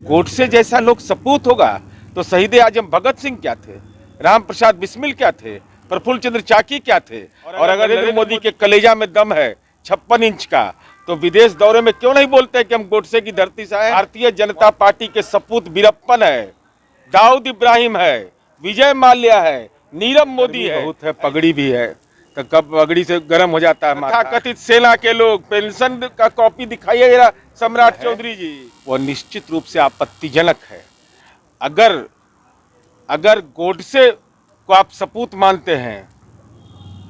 गोडसे जैसा लोग सपूत होगा तो शहीद आजम भगत सिंह क्या थे, राम प्रसाद बिस्मिल क्या थे, प्रफुल्ल चंद्र चाकी क्या थे। और अगर नरेंद्र मोदी के कलेजा में दम है 56 इंच का तो विदेश दौरे में क्यों नहीं बोलते कि हम गोडसे की धरती से आए। भारतीय जनता पार्टी के सपूत वीरप्पन है, दाऊद इब्राहिम है, विजय माल्या है, नीरव मोदी है, बहुत है, पगड़ी भी है। तो कब पगड़ी से गर्म हो जाता है माथा। कथित सेना के लोग पेंशन का कॉपी दिखाइए जरा सम्राट चौधरी जी, वो निश्चित रूप से आपत्तिजनक है। अगर गोडसे को आप सपूत मानते हैं,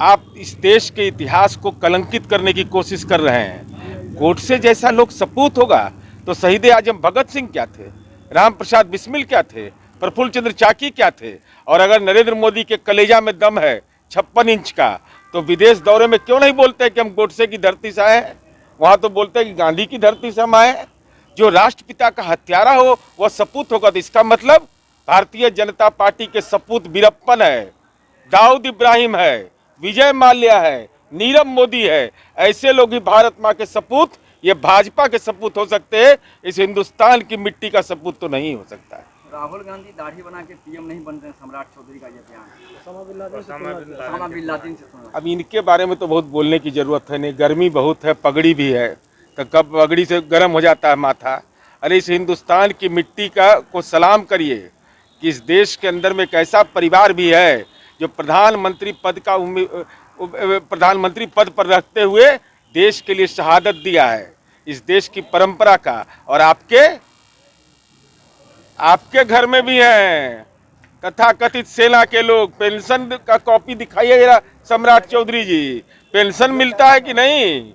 आप इस देश के इतिहास को कलंकित करने की कोशिश कर रहे हैं। गोडसे जैसा लोग सपूत होगा तो शहीद आजम भगत सिंह क्या थे, राम प्रसाद बिस्मिल क्या थे, प्रफुल्ल चंद्र चाकी क्या थे। और अगर नरेंद्र मोदी के कलेजा में दम है 56 इंच का तो विदेश दौरे में क्यों नहीं बोलते कि हम गोडसे की धरती से आए। वहाँ तो बोलते हैं कि गांधी की धरती से हम आए। जो राष्ट्रपिता का हत्यारा हो वह सपूत होगा, तो इसका मतलब भारतीय जनता पार्टी के सपूत वीरप्पन है, दाऊद इब्राहिम है, विजय माल्या है, नीरव मोदी है। ऐसे लोग ही भारत माँ के सपूत, ये भाजपा के सपूत हो सकते हैं। इस हिंदुस्तान की मिट्टी का सपूत तो नहीं हो सकता है। राहुल गांधी दाढ़ी बना के पीएम नहीं बनते हैं, सम्राट चौधरी का ये बयान है। ओसामा बिन लादेन से सुना। अब इनके बारे में तो बहुत बोलने की जरूरत है नहीं, गर्मी बहुत है, पगड़ी भी है, तो कब पगड़ी से गर्म हो जाता है माथा। अरे इस हिंदुस्तान की मिट्टी का को सलाम करिए कि इस देश के अंदर में एक ऐसा परिवार भी है जो प्रधानमंत्री पद पर रखते हुए देश के लिए शहादत दिया है, इस देश की परंपरा का। और आपके घर में भी हैं तथा कथित सेना के लोग। पेंशन का कॉपी दिखाइए जरा सम्राट चौधरी जी, पेंशन मिलता है कि नहीं।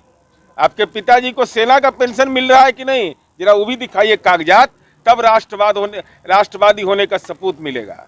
आपके पिताजी को सेना का पेंशन मिल रहा है कि नहीं, जरा वो भी दिखाइए कागजात, तब राष्ट्रवादी होने का सपूत मिलेगा।